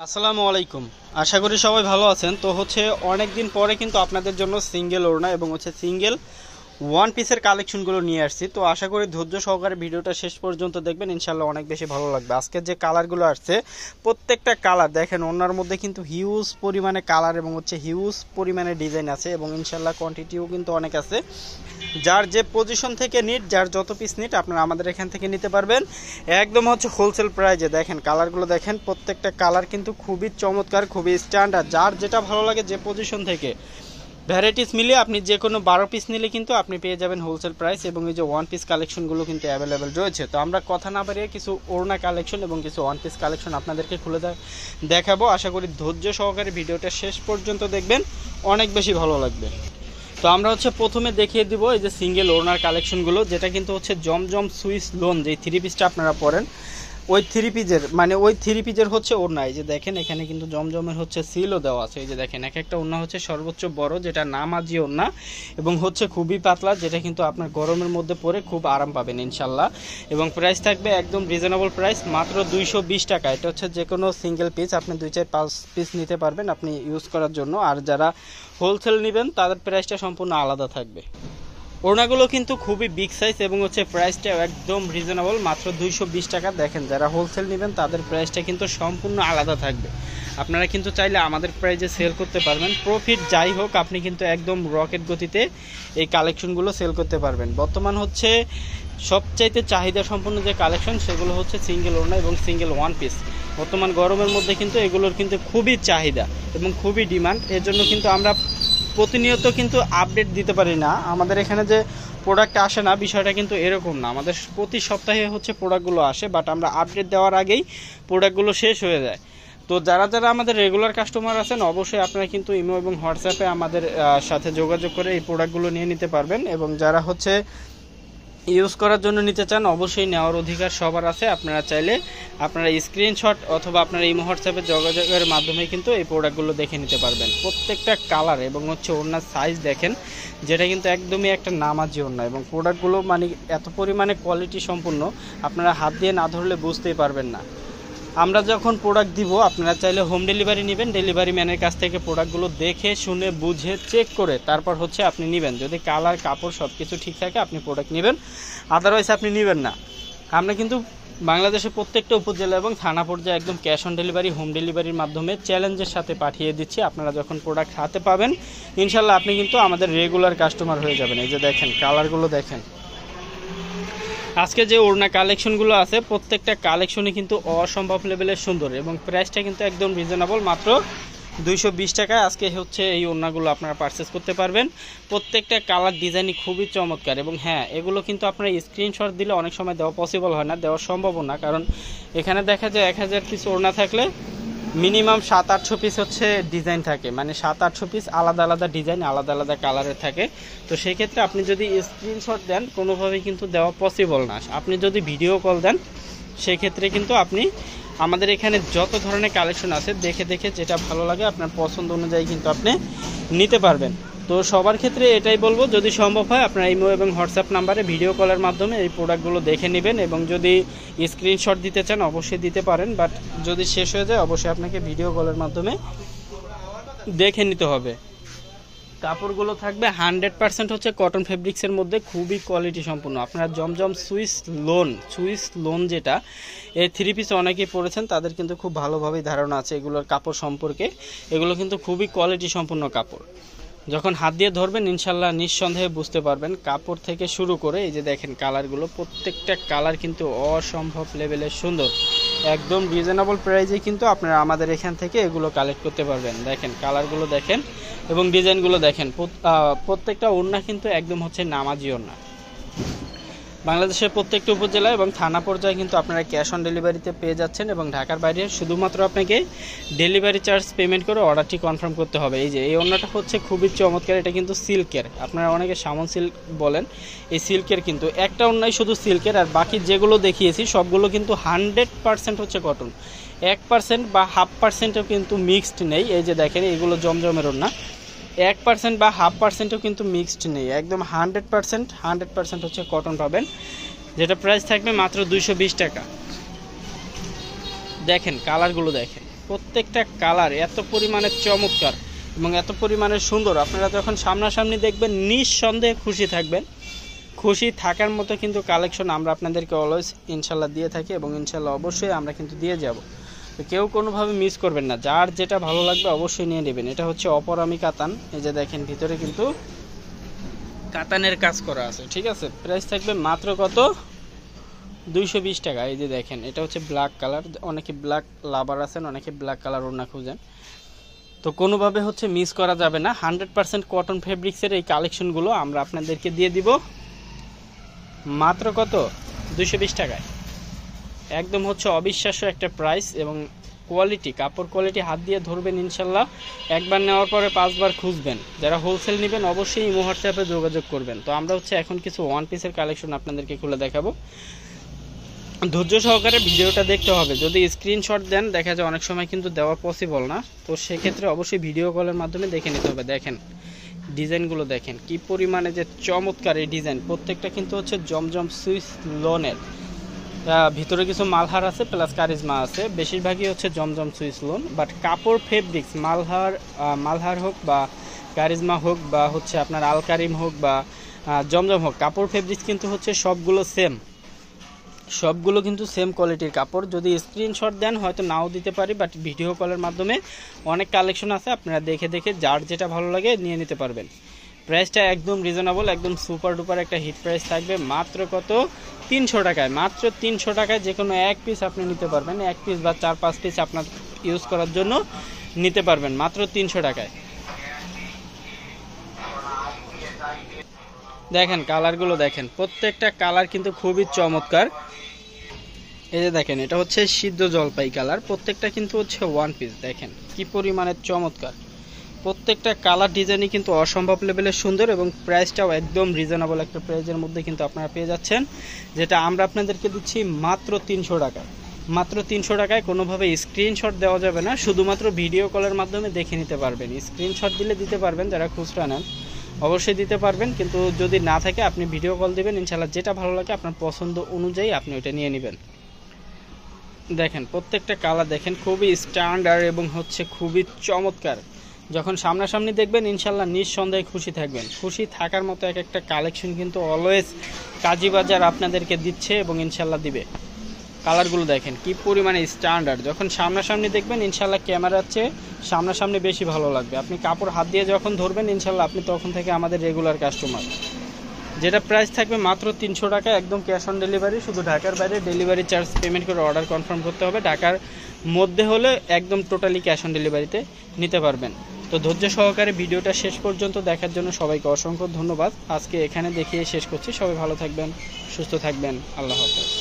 আসসালামু আলাইকুম। আশা করি সবাই ভালো আছেন। তো অনেক দিন পরে কিন্তু আপনাদের জন্য সিঙ্গেল ওড়না এবং সিঙ্গেল ওয়ান পিসের কালেকশনগুলো নিয়ে আসছি। তো আশা করি ধৈর্য সহকারে ভিডিওটা শেষ পর্যন্ত দেখবেন, ইনশাল্লাহ অনেক বেশি ভালো লাগবে। আজকে যে কালারগুলো আসছে প্রত্যেকটা কালার দেখেন, ওড়নার মধ্যে কিন্তু হিউজ পরিমাণে কালার এবং হিউজ পরিমাণে ডিজাইন আছে এবং ইনশাল্লাহ কোয়ান্টিটিও কিন্তু অনেক আছে। যার যে পজিশন থেকে নিট, যার যত পিস নিট আপনারা আমাদের এখান থেকে নিতে পারবেন একদম হোলসেল প্রাইজে। দেখেন কালারগুলো দেখেন, প্রত্যেকটা কালার কিন্তু খুবই চমৎকার, খুবই স্ট্যান্ডার্ড। যার যেটা ভালো লাগে যে পজিশন থেকে ভ্যারাইটিস মিলিয়ে আপনি যে কোনো 12 পিস নিলে কিন্তু আপনি পেয়ে যাবেন হোলসেল প্রাইস। এবং এই যে ওয়ান পিস কালেকশনগুলো কিন্তু অ্যাভেলেবেল রয়েছে। তো আমরা কথা না বাড়িয়ে কিছু ওড়না কালেকশন এবং কিছু ওয়ান পিস কালেকশন আপনাদেরকে খুলে দেখাবো। আশা করি ধৈর্য সহকারে ভিডিওটা শেষ পর্যন্ত দেখবেন, অনেক বেশি ভালো লাগবে। তো আমরা প্রথমে দেখিয়ে দিব এই যে সিঙ্গেল ওড়নার কালেকশনগুলো, যেটা কিন্তু জমজম সুইস লোন, যে থ্রি পিসটা আপনারা পরেন ওই থ্রি পিজের ওড়না। এই যে দেখেন এখানে কিন্তু জমজমের সিলও দেওয়া আছে। এই যে দেখেন এক একটা ওড়না সর্বোচ্চ বড়, যেটা নামাজি ওড়না এবং খুবই পাতলা, যেটা কিন্তু আপনার গরমের মধ্যে পরে খুব আরাম পাবেন ইনশাল্লাহ। এবং প্রাইস থাকবে একদম রিজনেবল প্রাইস, মাত্র 220 টাকা। এটা যে কোনো সিঙ্গেল পিস আপনি 2-4-5 পিস নিতে পারবেন আপনি ইউজ করার জন্য। আর যারা হোলসেল নেবেন তাদের প্রাইসটা সম্পূর্ণ আলাদা থাকবে। ওড়নাগুলো কিন্তু খুবই বিগ সাইজ এবং প্রাইসটা একদম রিজনেবল, মাত্র 220 টাকা। দেখেন যারা হোলসেল নেবেন তাদের প্রাইসটা কিন্তু সম্পূর্ণ আলাদা থাকবে। আপনারা কিন্তু চাইলে আমাদের প্রাইসে সেল করতে পারবেন, প্রফিট যাই হোক আপনি কিন্তু একদম রকেট গতিতে এই কালেকশনগুলো সেল করতে পারবেন। বর্তমান সবচাইতে চাহিদা সম্পন্ন যে কালেকশন সেগুলো সিঙ্গেল ওড়না এবং সিঙ্গেল ওয়ান পিস। বর্তমান গরমের মধ্যে কিন্তু এগুলোর কিন্তু খুবই চাহিদা এবং খুবই ডিমান্ড। এর জন্য কিন্তু আমরা প্রতিনিয়ত কিন্তু আপডেট দিতে পারি না। আমাদের এখানে যে প্রোডাক্ট আসে না, বিষয়টা কিন্তু এরকম না। আমাদের প্রতি সপ্তাহে প্রোডাক্টগুলো আসে, বাট আমরা আপডেট দেওয়ার আগেই প্রোডাক্টগুলো শেষ হয়ে যায়। তো যারা আমাদের রেগুলার কাস্টমার আছেন অবশ্যই আপনারা কিন্তু ইমো এবং হোয়াটসঅ্যাপে আমাদের সাথে যোগাযোগ করে এই প্রোডাক্টগুলো নিয়ে নিতে পারবেন। এবং যারা ইউজ করার জন্য নিতে চান অবশ্যই নেওয়ার অধিকার সবার আছে। আপনারা চাইলে আপনারা স্ক্রিনশট অথবা আপনারা ইমো হোয়াটসঅ্যাপে যোগাযোগের মাধ্যমে কিন্তু এই প্রোডাক্টগুলো দেখে নিতে পারবেন। প্রত্যেকটা কালার এবং ওড়নার সাইজ দেখেন, যেটা কিন্তু একদমই একটা নামাজি ওড়না। এবং প্রোডাক্টগুলো এত পরিমাণে কোয়ালিটি সম্পূর্ণ, আপনারা হাত দিয়ে না ধরলে বুঝতেই পারবেন না। আমরা যখন প্রোডাক্ট দিব আপনারা চাইলে হোম ডেলিভারি নেবেন, ডেলিভারি ম্যানের কাছ থেকে প্রোডাক্টগুলো দেখে শুনে বুঝে চেক করে তারপর আপনি নেবেন। যদি কালার কাপড় সব কিছু ঠিক থাকে আপনি প্রোডাক্ট নেবেন, আদারওয়াইজ আপনি নেবেন না। আমরা কিন্তু বাংলাদেশের প্রত্যেকটা উপজেলা এবং থানা পর্যায়ে একদম ক্যাশ অন ডেলিভারি, হোম ডেলিভারির মাধ্যমে চ্যালেঞ্জের সাথে পাঠিয়ে দিচ্ছি। আপনারা যখন প্রোডাক্ট হাতে পাবেন ইনশাল্লাহ আপনি কিন্তু আমাদের রেগুলার কাস্টমার হয়ে যাবেন। এই যে দেখেন কালারগুলো দেখেন। আজকে যে ওড়না কালেকশনগুলো আছে প্রত্যেকটা কালেকশনই কিন্তু অসম্ভব লেভেলের সুন্দর এবং প্রাইসটা কিন্তু একদম রিজনেবল, মাত্র 220 টাকায় আজকে এই ওড়নাগুলো আপনারা পারচেস করতে পারবেন। প্রত্যেকটা কালার ডিজাইনই খুবই চমৎকার। এবং হ্যাঁ, এগুলো কিন্তু আপনারা স্ক্রিনশট দিলে অনেক সময় দেওয়া পসিবল হয় না, দেওয়া সম্ভব না। কারণ এখানে দেখা যায় 1000 পিস ওড়না থাকলে মিনিমাম 700-800 পিস ডিজাইন থাকে, মানে 700-800 পিস আলাদা আলাদা ডিজাইন আলাদা আলাদা কালারের থাকে। তো সেক্ষেত্রে আপনি যদি স্ক্রিনশট দেন কোনোভাবেই কিন্তু দেওয়া পসিবল না। আপনি যদি ভিডিও কল দেন সেক্ষেত্রে কিন্তু আপনি আমাদের এখানে যত ধরনের কালেকশন আছে দেখে দেখে যেটা ভালো লাগে আপনার পছন্দ অনুযায়ী কিন্তু আপনি নিতে পারবেন। তো সবার ক্ষেত্রে এটাই বলবো, যদি সম্ভব হয় আপনারা ইমো এবং হোয়াটসঅ্যাপ নাম্বারে ভিডিও কলের মাধ্যমে এই প্রোডাক্টগুলো দেখে নেবেন। এবং যদি স্ক্রিনশট দিতে চান অবশ্যই দিতে পারেন, বাট যদি শেষ হয়ে যায় অবশ্যই আপনাকে ভিডিও কলের মাধ্যমে দেখে নিতে হবে। কাপড়গুলো থাকবে 100% কটন ফেব্রিক্সের মধ্যে, খুবই কোয়ালিটি সম্পূর্ণ। আপনারা জমজম সুইস লোন যেটা এই থ্রি পিস অনেকেই পড়েছেন, তাদের কিন্তু খুব ভালোভাবেই ধারণা আছে এগুলোর কাপড় সম্পর্কে। এগুলো কিন্তু খুবই কোয়ালিটি সম্পূর্ণ কাপড়। যখন হাত দিয়ে ধরবেন ইনশাল্লাহ নিঃসন্দেহে বুঝতে পারবেন। কাপড় থেকে শুরু করে এই যে দেখেন কালারগুলো, প্রত্যেকটা কালার কিন্তু অসম্ভব লেভেলের সুন্দর। একদম রিজনেবল প্রাইসে কিন্তু আপনারা আমাদের এখান থেকে এগুলো কালেক্ট করতে পারবেন। দেখেন কালারগুলো দেখেন এবং ডিজাইনগুলো দেখেন। প্রত্যেকটা ওড়না কিন্তু একদম নামাজি ওড়না। বাংলাদেশের প্রত্যেকটা উপজেলা এবং থানা পর্যায়ে কিন্তু আপনারা ক্যাশ অন ডেলিভারিতে পেয়ে যাচ্ছেন। এবং ঢাকার বাইরে শুধুমাত্র আপনাকে ডেলিভারি চার্জ পেমেন্ট করে অর্ডারটি কনফার্ম করতে হবে। এই ওড়নাটা খুবই চমৎকার। এটা কিন্তু সিল্কের, আপনারা অনেকে সামন সিল্ক বলেন, এই সিল্কের কিন্তু একটা ওড়নাই শুধু সিল্কের। আর বাকি যেগুলো দেখিয়েছি সবগুলো কিন্তু 100% কটন, 1% বা 0.5%ও কিন্তু মিক্সড নেই। এই যে দেখেন এগুলো জমজমের ওড়না, 1% বা 0.5%ও কিন্তু মিক্সড নেই, একদম 100% কটন পাবেন, যেটা প্রাইস থাকবে মাত্র 220 টাকা। দেখেন কালারগুলো দেখেন। প্রত্যেকটা কালার এত পরিমাণে চমৎকার এবং এত পরিমাণে সুন্দর, আপনারা যখন সামনাসামনি দেখবেন নিঃসন্দেহে খুশি থাকবেন। খুশি থাকার মতো কিন্তু কালেকশন আমরা আপনাদেরকে অলওয়েজ ইনশাল্লাহ দিয়ে থাকি এবং ইনশাল্লাহ অবশ্যই আমরা কিন্তু দিয়ে যাব। তো কেউ কোনোভাবে মিস করবেন না, যার যেটা ভালো লাগবে অবশ্যই নিয়ে নেবেন। এটা হচ্ছে অপরামি কাতান, এই যে দেখেন ভিতরে কিন্তু কাতানের কাজ করা আছে, ঠিক আছে। প্রাইস থাকবে মাত্র কত, 220 টাকা। এই যে দেখেন এটা হচ্ছে ব্ল্যাক কালার, অনেকে ব্ল্যাক লাভার আছেন, অনেকে ব্ল্যাক কালার ওড়না খুঁজেন, তো কোনোভাবে হচ্ছে মিস করা যাবে না। 100% কটন ফেব্রিক্সের এই কালেকশনগুলো আমরা আপনাদেরকে দিয়ে দিব মাত্র কত, 220 টাকায়। একদম হচ্ছে অবিশ্বাস্য একটা প্রাইস এবং কোয়ালিটি, কাপড় কোয়ালিটি হাত দিয়ে ধরবেন ইনশাল্লাহ। একবার নেওয়ার পরে 5 বার খুঁজবেন। যারা হোলসেল নেবেন অবশ্যই ইমো হোয়াটসঅ্যাপে যোগাযোগ করবেন। তো আমরা হচ্ছে এখন কিছু ওয়ান পিসের কালেকশন আপনাদেরকে খুলে দেখাবো। ধৈর্য সহকারে ভিডিওটা দেখতে হবে। যদি স্ক্রিনশট দেন দেখা যায় অনেক সময় কিন্তু দেওয়া পসিবল না, তো সেক্ষেত্রে অবশ্যই ভিডিও কলের মাধ্যমে দেখে নিতে হবে। দেখেন ডিজাইনগুলো দেখেন কি পরিমাণে যে চমৎকার এই ডিজাইন, প্রত্যেকটা কিন্তু হচ্ছে জমজম সুইস লোনের ভিতরে কিছু মালহার আছে প্লাস কারিজমা আছে, বেশিরভাগই হচ্ছে জমজম সুইস লোন। বাট কাপড় ফেব্রিক্স মালহার হোক বা কারিজমা হোক বা হচ্ছে আপনার আল কারিম হোক বা জমজম হোক, কাপড় ফেব্রিক্স কিন্তু হচ্ছে সবগুলো সেম, সবগুলো কিন্তু সেম কোয়ালিটির কাপড়। যদি স্ক্রিনশট দেন হয়তো নাও দিতে পারি, বাট ভিডিও কলের মাধ্যমে অনেক কালেকশন আছে, আপনারা দেখে দেখে যার যেটা ভালো লাগে নিয়ে নিতে পারবেন। প্রাইসটা একদম রিজনেবল, একদম সুপার ডুপার একটা হিট প্রাইস থাকবে মাত্র কত, 300 টাকায়। মাত্র 300 টাকায় যে কোনো এক পিস আপনি নিতে পারবেন, এক পিস বা 4-5 পিস আপনার ইউজ করার জন্য নিতে পারবেন মাত্র 300 টাকায়। দেখেন কালারগুলো দেখেন, প্রত্যেকটা কালার কিন্তু খুবই চমৎকার। এই যে দেখেন এটা হচ্ছে সিদ্ধ জলপাই কালার, প্রত্যেকটা কিন্তু হচ্ছে ওয়ান পিস। দেখেন কি পরিমাণে চমৎকার, প্রত্যেকটা কালার ডিজাইনই কিন্তু অসম্ভব লেভেলের সুন্দর এবং প্রাইসটাও একদম রিজনেবল একটা প্রাইসের মধ্যে কিন্তু আপনারা পেয়ে যাচ্ছেন, যেটা আমরা আপনাদেরকে দিচ্ছি মাত্র 300 টাকায়। মাত্র 300 টাকায়। কোনোভাবে স্ক্রিনশট দেওয়া যাবে না, শুধুমাত্র ভিডিও কলের মাধ্যমে দেখে নিতে পারবেন। স্ক্রিনশট দিলে দিতে পারবেন, যারা খুচরা নেন অবশ্যই দিতে পারবেন, কিন্তু যদি না থাকে আপনি ভিডিও কল দিবেন, ইনশাল্লাহ যেটা ভালো লাগে আপনার পছন্দ অনুযায়ী আপনি ওইটা নিয়ে নেবেন। দেখেন প্রত্যেকটা কালার দেখেন খুবই স্ট্যান্ডার্ড এবং হচ্ছে খুবই চমৎকার। যখন সামনাসামনি দেখবেন ইনশাল্লাহ নিঃসন্দেহে খুশি থাকবেন। খুশি থাকার মতো এক একটা কালেকশন কিন্তু অলওয়েজ কাজীবাজার আপনাদেরকে দিচ্ছে এবং ইনশাল্লাহ দিবে। কালারগুলো দেখেন কি পরিমাণে স্ট্যান্ডার্ড, যখন সামনাসামনি দেখবেন ইনশাল্লাহ ক্যামেরার চেয়ে সামনাসামনি বেশি ভালো লাগবে। আপনি কাপড় হাত দিয়ে যখন ধরবেন ইনশাল্লাহ আপনি তখন থেকে আমাদের রেগুলার কাস্টমার। যেটা প্রাইস থাকবে মাত্র 300 টাকা, একদম ক্যাশ অন ডেলিভারি। শুধু ঢাকার বাইরে ডেলিভারি চার্জ পেমেন্ট করে অর্ডার কনফার্ম করতে হবে। ঢাকার মধ্যে হলে একদম টোটালি ক্যাশ অন ডেলিভারিতে নিতে পারবেন। তো ধৈর্য সহকারে ভিডিওটা শেষ পর্যন্ত দেখার জন্য সবাইকে অসংখ্য ধন্যবাদ। আজকে এখানে দেখিয়ে শেষ করছি। সবাই ভালো থাকবেন, সুস্থ থাকবেন, আল্লাহ হাফেজ।